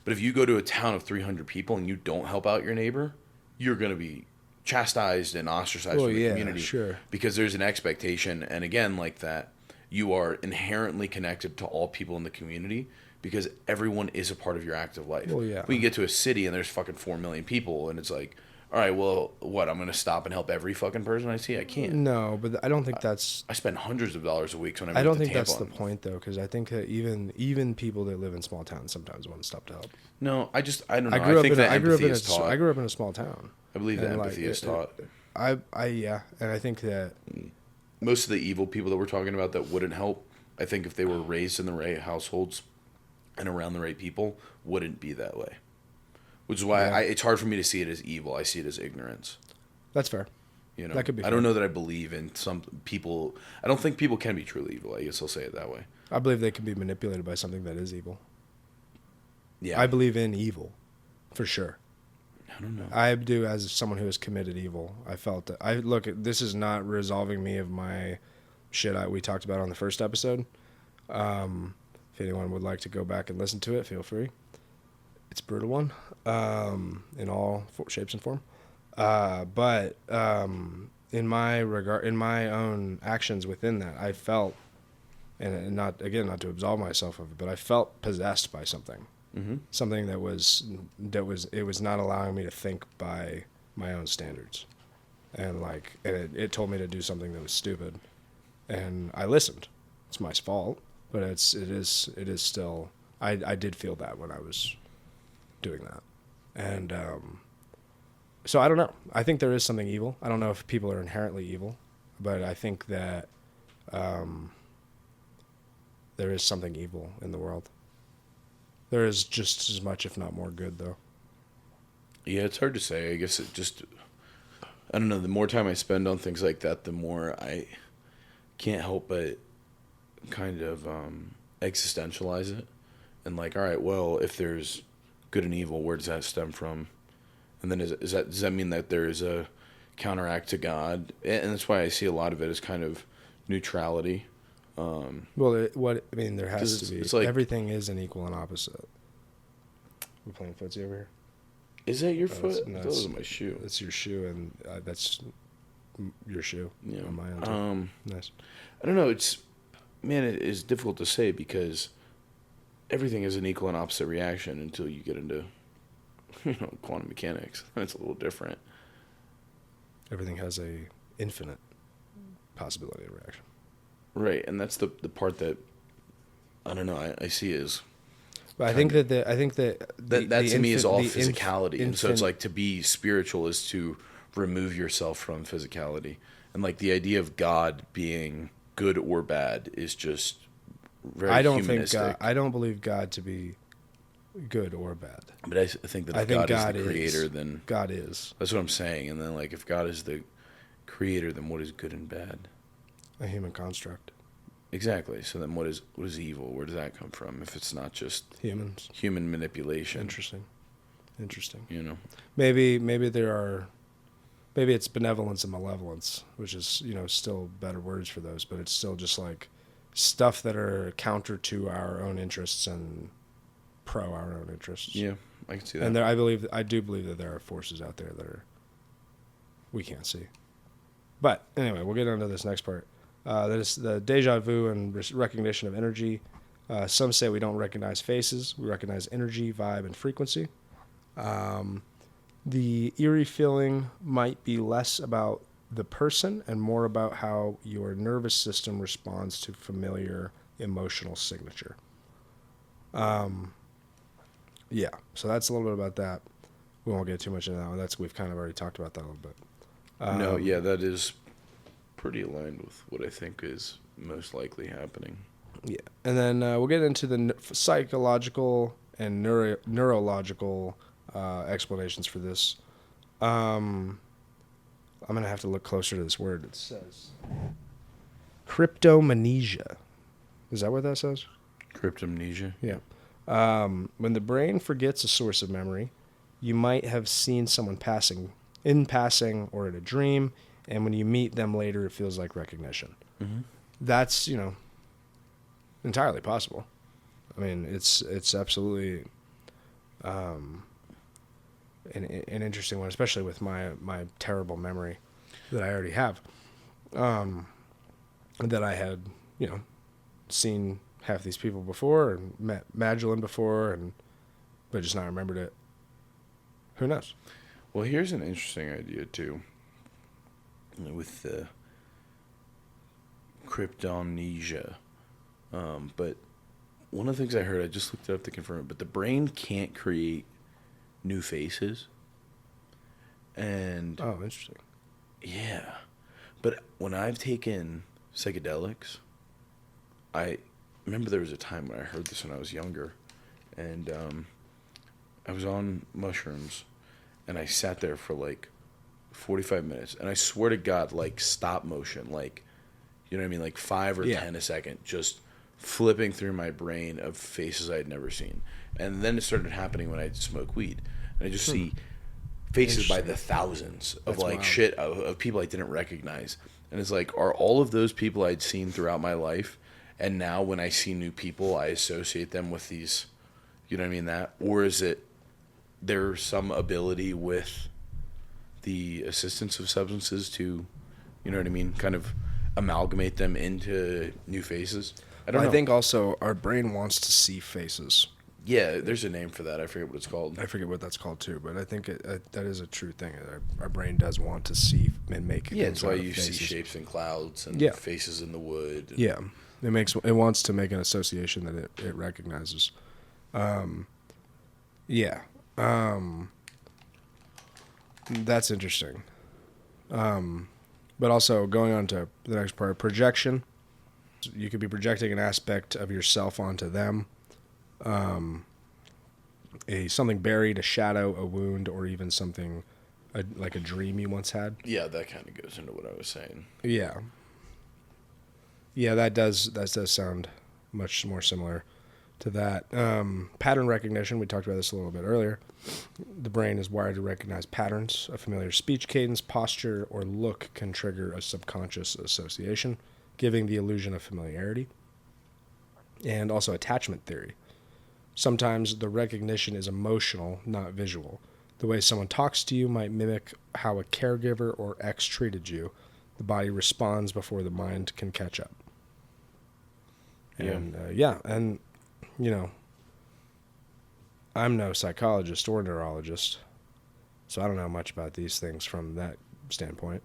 but if you go to a town of 300 people and you don't help out your neighbor, you're going to be chastised and ostracized from the community. Sure. Because there's an expectation. And again, like that, you are inherently connected to all people in the community because everyone is a part of your active life. Well, yeah. We get to a city and there's fucking 4 million people and it's like, all right, well, what? I'm going to stop and help every fucking person I see? I can't. No, but I don't think that's... I spend hundreds of dollars a week when I don't think that's the point, though, because I think that even people that live in small towns sometimes want to stop to help. No, I don't know. I think that empathy is taught. I grew up in a small town. I believe that empathy is taught. And I think that most of the evil people that we're talking about that wouldn't help, I think if they were raised in the right households and around the right people, wouldn't be that way. Which is why Yeah. it's hard for me to see it as evil. I see it as ignorance. That's fair. You know, That could be I don't fair. know that I believe in some people. I don't think people can be truly evil. I guess I'll say it that way. I believe they can be manipulated by something that is evil. Yeah, I believe in evil, for sure. I don't know. I do, as someone who has committed evil. I felt that. This is not resolving me of my shit we talked about on the first episode. If anyone would like to go back and listen to it, feel free. It's a brutal one, in all shapes and form. But in my own actions within that, I felt, and not to absolve myself of it, but I felt possessed by something. Mm-hmm. Something that was not allowing me to think by my own standards, and it told me to do something that was stupid, and I listened. It's my fault, but it is still, I did feel that when I was doing that, and so I don't know. I think there is something evil. I don't know if people are inherently evil, but I think that there is something evil in the world. There is just as much, if not more, good, though. Yeah, it's hard to say. I guess I don't know. The more time I spend on things like that, the more I can't help but kind of existentialize it. And all right, well, if there's good and evil, where does that stem from? And then does that mean that there is a counteract to God? And that's why I see a lot of it as kind of neutrality. Well, there has to be. It's like, everything is an equal and opposite. We're playing footsie over here. Is that your foot? No, That was my shoe. That's your shoe, and that's your shoe. Yeah. On my own too. Nice. I don't know. It is difficult to say because everything is an equal and opposite reaction until you get into, quantum mechanics. It's a little different. Everything has a infinite possibility of reaction. Right, and that's the part that I don't know. I see as. But I think that to me is all physicality, and so it's like to be spiritual is to remove yourself from physicality, and the idea of God being good or bad is just very humanistic. I don't believe God to be good or bad. But I think that if God is the creator, then God is. That's what I'm saying, and then if God is the creator, then what is good and bad? A human construct. Exactly. So then what is evil? Where does that come from if it's not just humans? Human manipulation. Interesting. Maybe it's benevolence and malevolence, which is, still better words for those, but it's still just stuff that are counter to our own interests and pro our own interests. Yeah, I can see that. And I do believe that there are forces out there that we can't see. But anyway, we'll get on to this next part. That is the deja vu and recognition of energy. Some say we don't recognize faces. We recognize energy, vibe, and frequency. The eerie feeling might be less about the person and more about how your nervous system responds to familiar emotional signature. Yeah, so that's a little bit about that. We won't get too much into that one. We've kind of already talked about that a little bit. No, yeah, that is pretty aligned with what I think is most likely happening. Yeah, and then we'll get into the psychological and neurological explanations for this. I'm going to have to look closer to this word. It says cryptomnesia. Is that what that says? Cryptomnesia? Yeah. When the brain forgets a source of memory, you might have seen someone in passing or in a dream, and when you meet them later, it feels like recognition. Mm-hmm. That's, entirely possible. I mean, it's absolutely an interesting one, especially with my terrible memory that I already have. That I had, seen half these people before and met Magdalene before, but just not remembered it. Who knows? Well, here's an interesting idea, too, with the cryptomnesia. But one of the things I heard, I just looked it up to confirm it, but the brain can't create new faces. And oh, interesting. yeah. But when I've taken psychedelics. I remember there was a time when I heard this when I was younger, and I was on mushrooms, and I sat there for like 45 minutes, and I swear to God, like stop motion, like, you know what I mean, like 5 or 10 a second, just flipping through my brain of faces I had never seen. And then it started happening when I smoke weed, and I just see faces by the thousands of like wild. Shit of people I didn't recognize, and it's like, are all of those people I'd seen throughout my life, and now when I see new people, I associate them with these, you know what I mean, that, or is it there's some ability with the assistance of substances to, you know what I mean, kind of amalgamate them into new faces? I don't know. I think also our brain wants to see faces. Yeah, there's a name for that. I forget what it's called. I forget what that's called too, but I think that is a true thing. Our brain does want to see and make. Yeah, that's why you see shapes in clouds and faces in the wood. Yeah, it wants to make an association that it recognizes. That's interesting. But also going on to the next part, projection. You could be projecting an aspect of yourself onto them. Something buried, a shadow, a wound, or even something like a dream you once had. Yeah, that kind of goes into what I was saying. Yeah, that does sound much more similar to that. Pattern recognition, we talked about this a little bit earlier. The brain is wired to recognize patterns. A familiar speech cadence, posture, or look can trigger a subconscious association, giving the illusion of familiarity. And also attachment theory. Sometimes the recognition is emotional, not visual. The way someone talks to you might mimic how a caregiver or ex treated you. The body responds before the mind can catch up. And and you know, I'm no psychologist or neurologist, so I don't know much about these things from that standpoint.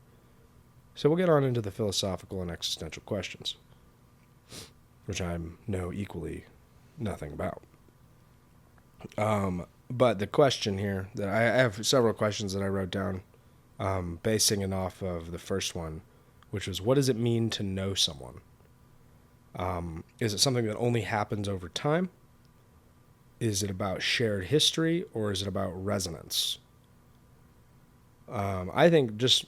So we'll get on into the philosophical and existential questions, which I know equally nothing about. But the question here, that I have several questions that I wrote down, basing it off of the first one, which was, what does it mean to know someone? Is it something that only happens over time? Is it about shared history, or is it about resonance? I think just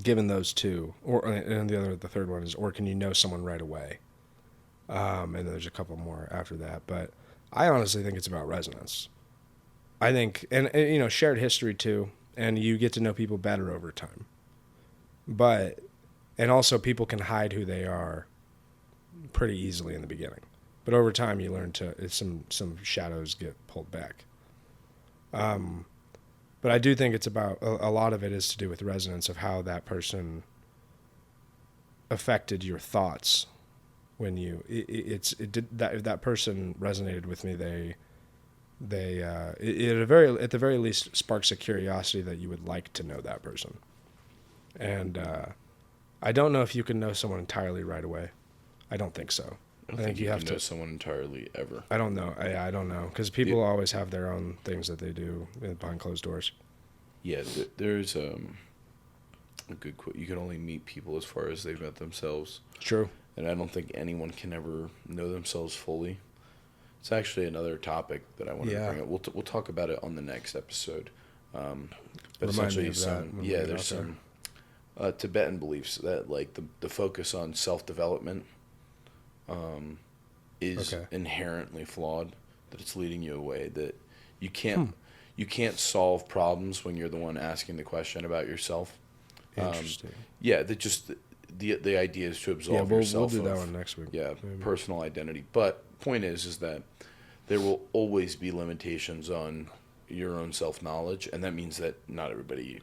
given those two, and the third one is, or can you know someone right away? And then there's a couple more after that, but I honestly think it's about resonance. I think, and you know, shared history too, and you get to know people better over time. And also people can hide who they are pretty easily in the beginning. But over time you learn some shadows get pulled back. But I do think it's about, a lot of it is to do with resonance of how that person affected your thoughts when that person resonated with me. At the very least sparks a curiosity that you would like to know that person. And I don't know if you can know someone entirely right away. I don't think so. I think you have to know someone entirely ever. I don't know. I don't know, because people always have their own things that they do behind closed doors. Yeah, there's a good quote. You can only meet people as far as they've met themselves. True. And I don't think anyone can ever know themselves fully. It's actually another topic that I want to bring up. We'll talk about it on the next episode. But essentially, there's some Tibetan beliefs that like the focus on self-development is inherently flawed. That it's leading you away. That you can't solve problems when you're the one asking the question about yourself. Interesting. The idea is to absolve yourself. We'll do that one next week. Yeah, maybe. Personal identity. But point is that there will always be limitations on your own self-knowledge, and that means that nobody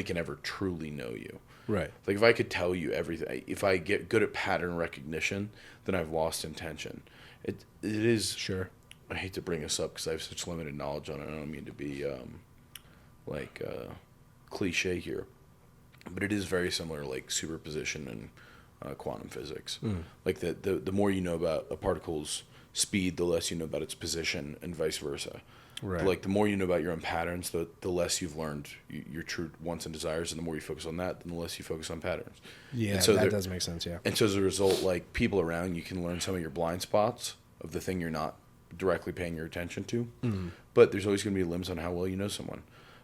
can ever truly know you. Right. Like if I could tell you everything, if I get good at pattern recognition, then I've lost intention. It is. Sure. I hate to bring this up because I have such limited knowledge on it. I don't mean to be cliche here. But it is very similar, like superposition and quantum physics. Like the more you know about a particle's speed, the less you know about its position, and vice versa. Right. But, like, the more you know about your own patterns, the less you've learned your true wants and desires, and the more you focus on that, then the less you focus on patterns. Yeah, and so that does make sense, yeah. And so as a result, like, people around you can learn some of your blind spots of the thing you're not directly paying your attention to. Mm. But there's always going to be limits on how well you know someone.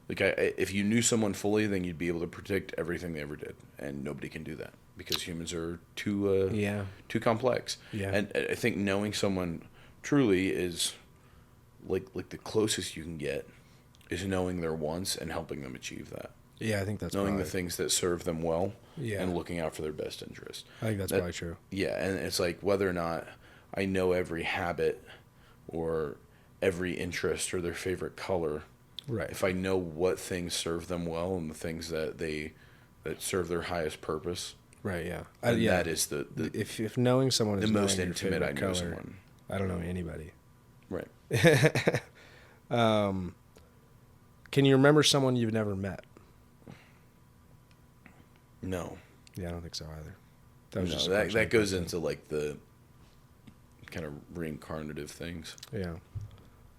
Like, if you knew someone fully, then you'd be able to predict everything they ever did, and nobody can do that because humans are too complex. Yeah. And I think knowing someone truly is like the closest you can get is knowing their wants and helping them achieve that. Yeah, I think that's knowing probably... the things that serve them well, Yeah. and looking out for their best interest. I think that's probably true. Yeah, and it's like whether or not I know every habit or every interest or their favorite color. Right. If I know what things serve them well and the things that serve their highest purpose. Right, yeah. That is the if knowing someone is the most knowing your intimate I favorite know color, someone. I don't know anybody. Right. Can you remember someone you've never met? No. Yeah, I don't think so either. That goes into like the kind of reincarnative things. Yeah.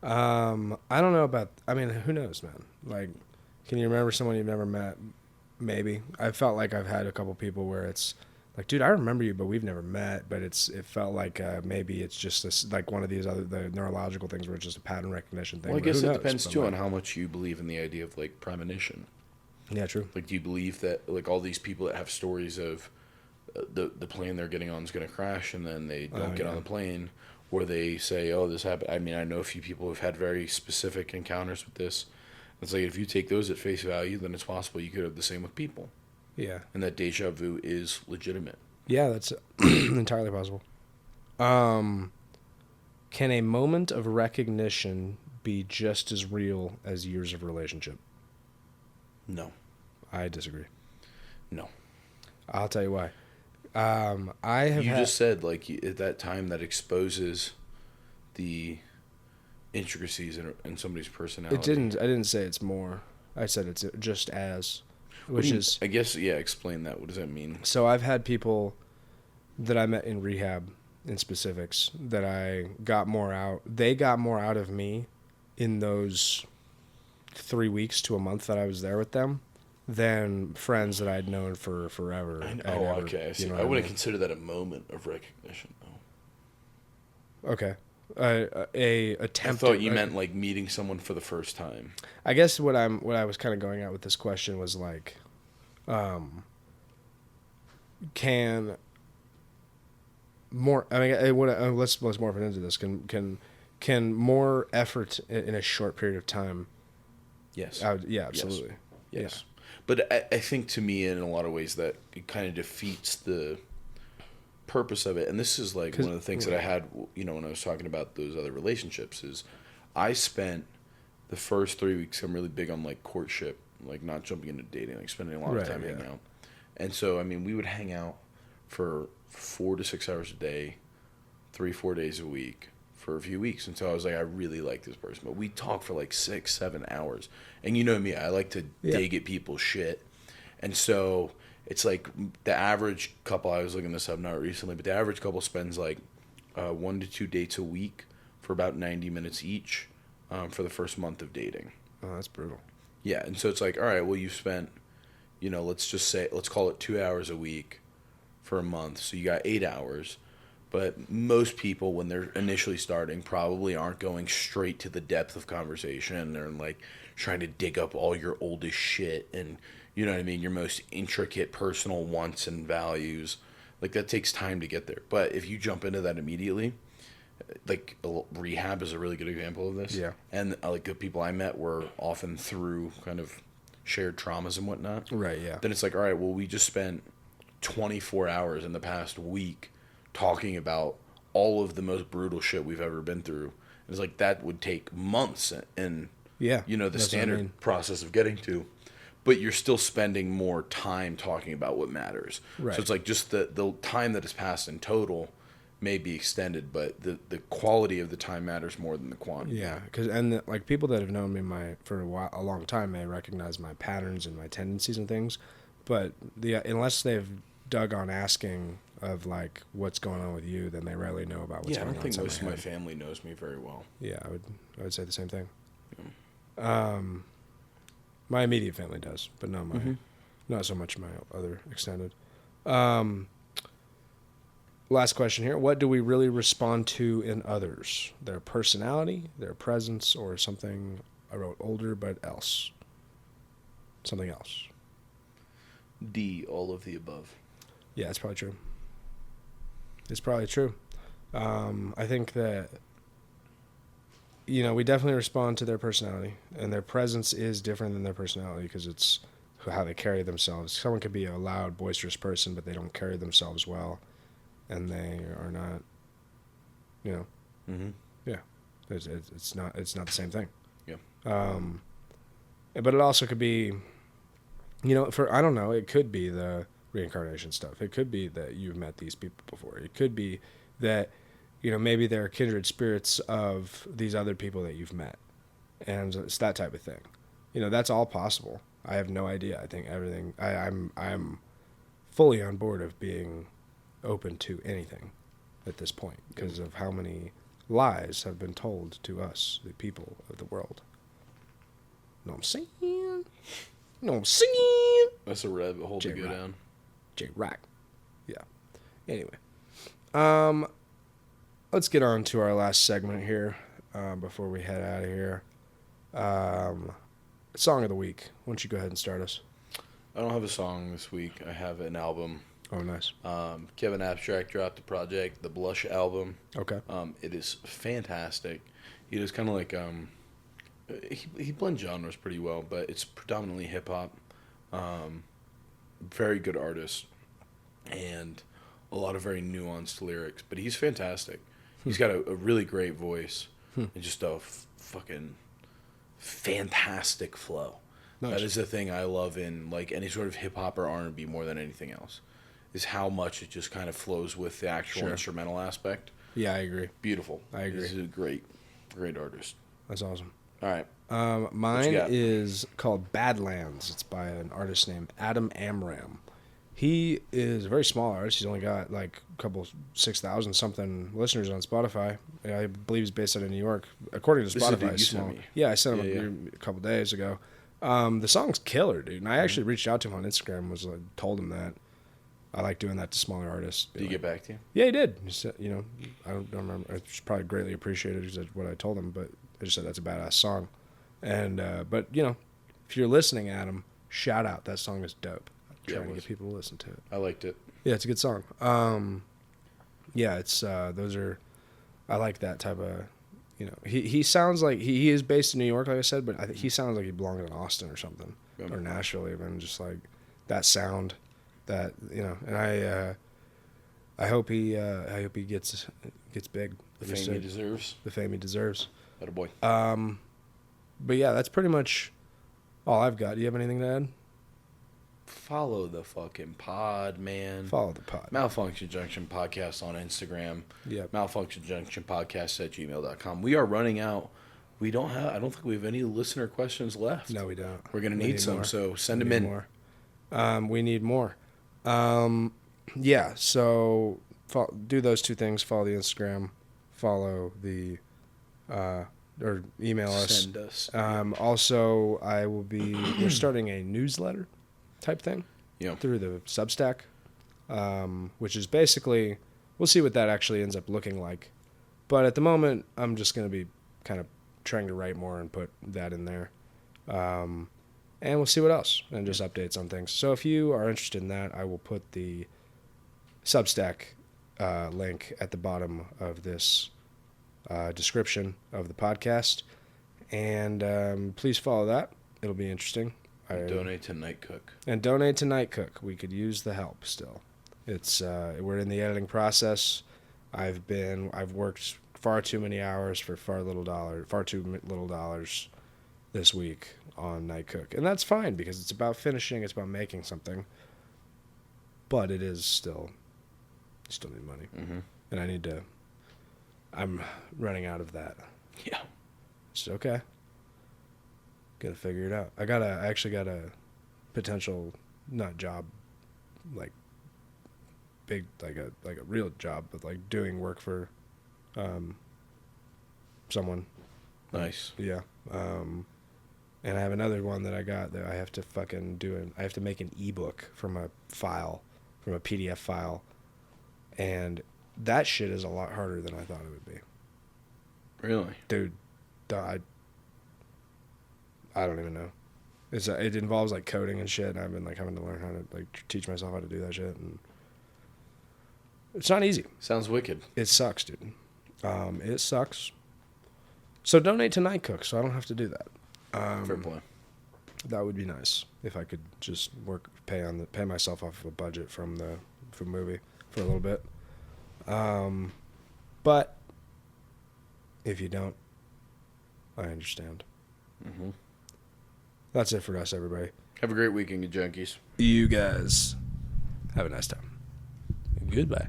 I don't know about... I mean, who knows, man? Like, can you remember someone you've never met? Maybe. I felt like I've had a couple people where it's like, dude, I remember you, but we've never met. But it felt like maybe it's just this, like one of these the neurological things where it's just a pattern recognition thing. Well, I But guess who it knows? depends But too like, on how much you believe in the idea of like premonition. Yeah, true. Like, do you believe that like all these people that have stories of the plane they're getting on is going to crash and then they don't get on the plane, or they say, oh, this happened. I mean, I know a few people who've had very specific encounters with this. It's like if you take those at face value, then it's possible you could have the same with people. Yeah. And that deja vu is legitimate. Yeah, that's entirely possible. Can a moment of recognition be just as real as years of relationship? No. I disagree. No. I'll tell you why. I have. You just said like at that time that exposes the intricacies in somebody's personality. It didn't. I didn't say it's more. I said it's just as, which is. I guess explain that. What does that mean? So I've had people that I met in rehab, in specifics, that I got more out. They got more out of me in those 3 weeks to a month that I was there with them than friends that I'd known for forever. Okay. I see. I wouldn't consider that a moment of recognition, though. Okay. A attempt. I thought you meant like meeting someone for the first time. I guess what I was kind of going at with this question was like, can more? I mean, let's morph it into this. Can more effort in a short period of time? Yes. Yeah, absolutely. Yes. Yeah. But I think to me, in a lot of ways, that it kind of defeats the purpose of it. And this is like one of the things that I had, when I was talking about those other relationships, is I spent the first 3 weeks, I'm really big on like courtship, like not jumping into dating, like spending a lot of time hanging out. And so, I mean, we would hang out for 4 to 6 hours a day, 3-4 days a week for a few weeks. And so I was like, I really like this person. But we talked for like 6-7 hours. And you know me, I like to dig at people's shit. And so it's like the average couple, I was looking this up not recently, but the average couple spends like 1 to 2 dates a week for about 90 minutes each for the first month of dating. Oh, that's brutal. Yeah, and so it's like, all right, well, you've spent, let's call it 2 hours a week for a month. So you got 8 hours. But most people, when they're initially starting, probably aren't going straight to the depth of conversation. They're like trying to dig up all your oldest shit and, you know what I mean, your most intricate personal wants and values. Like, that takes time to get there. But if you jump into that immediately, like rehab is a really good example of this. Yeah. And like the people I met were often through kind of shared traumas and whatnot. Right, yeah. Then it's like, all right, well, we just spent 24 hours in the past week talking about all of the most brutal shit we've ever been through. And it's like that would take months and the standard process of getting to. But you're still spending more time talking about what matters. Right. So it's like just the time that has passed in total may be extended, but the quality of the time matters more than the quantity. Yeah, because like people that have known me for a long time may recognize my patterns and my tendencies and things, but unless they've dug on asking of like what's going on with you, then they rarely know about what's Yeah, I going don't on. think inside most of my head. family knows me very well. Yeah, I would say the same thing. Yeah. My immediate family does, but not my, Mm-hmm. not so much my other extended. Last question here. What do we really respond to in others? Their personality, their presence, or something I wrote older but else? Something else. D, all of the above. Yeah, it's probably true. It's probably true. I think that, we definitely respond to their personality, and their presence is different than their personality because it's how they carry themselves. Someone could be a loud, boisterous person, but they don't carry themselves well, and they are not, Mm-hmm. yeah, it's not the same thing. Yeah. But it also could be, I don't know, it could be the reincarnation stuff. It could be that you've met these people before. It could be that, maybe they're kindred spirits of these other people that you've met. And it's that type of thing. That's all possible. I have no idea. I think everything, I'm fully on board of being open to anything at this point because of how many lies have been told to us, the people of the world. Know what I'm saying? Know what I'm saying? That's a rabbit hole to go down. J-Rock. Yeah. Anyway. Let's get on to our last segment here before we head out of here. Song of the week. Why don't you go ahead and start us? I don't have a song this week. I have an album. Oh, nice. Kevin Abstract dropped the project, the Blush album. Okay. It is fantastic. He does kind of like he blends genres pretty well, but it's predominantly hip hop. Very good artist, and a lot of very nuanced lyrics. But he's fantastic. He's got a really great voice and just a fucking fantastic flow. Nice. That is the thing I love in like any sort of hip hop or R&B more than anything else, is how much it just kind of flows with the actual instrumental aspect. Yeah, I agree. Beautiful. I agree. He's a great artist. That's awesome. All right. Mine is called Badlands. It's by an artist named Adam Amram. He is a very small artist. He's only got like a couple 6,000 something listeners on Spotify. I believe he's based out of New York. According to Spotify, he's small. Yeah, I sent him a couple days ago. The song's killer, dude. And I actually reached out to him on Instagram. Told him that I like doing that to smaller artists. Did he get back to you? Yeah, he did. He said, I don't remember. It's probably greatly appreciated because that's what I told him. But I just said that's a badass song. And but if you're listening, Adam, shout out. That song is dope. Trying to get people to listen to it. I liked it. Yeah, it's a good song. Yeah, it's those are. I like that type of. He sounds like he is based in New York, like I said, but I think he sounds like he belongs in Austin or something, or Nashville even. Just like that sound, that and I hope he gets big. The fame he deserves. The fame he deserves. Atta boy. But yeah, that's pretty much all I've got. Do you have anything to add? Follow the fucking pod, man. Follow the pod. Malfunction Junction Podcast on Instagram. Yep. Malfunction Junction Podcast at gmail.com. We are running out. I don't think we have any listener questions left. No, we don't. We're going to need some, so send them in. More. We need more. Yeah, so do those two things. Follow the Instagram. Follow the... or email us. Send us. Also, we're starting a newsletter type thing through the Substack, which is basically, we'll see what that actually ends up looking like. But at the moment, I'm just going to be kind of trying to write more and put that in there. And we'll see what else and just updates on things. So if you are interested in that, I will put the Substack link at the bottom of this description of the podcast, and please follow that. It'll be interesting. Donate to Night Cook. And donate to Night Cook. We could use the help still. It's we're in the editing process. I've worked far too many hours for far too little dollars this week on Night Cook, and that's fine because it's about finishing. It's about making something. But it is still need money, and I'm running out of that. Yeah. It's okay. Gotta figure it out. I actually got a potential, not job, like big like a real job, but like doing work for someone. Nice. Yeah. And I have another one that I got that I have to fucking I have to make an ebook from a PDF file. And that shit is a lot harder than I thought it would be. Really? Dude, I don't even know. It involves like coding and shit, and I've been like having to learn how to like teach myself how to do that shit, and it's not easy. Sounds wicked. It sucks, dude. It sucks. So donate to Night Cook so I don't have to do that. Fair play. That would be nice if I could just pay myself off of a budget from movie for a little bit. But if you don't, I understand. Mm-hmm. That's it for us, everybody. Have a great weekend, you junkies. You guys have a nice time. Goodbye.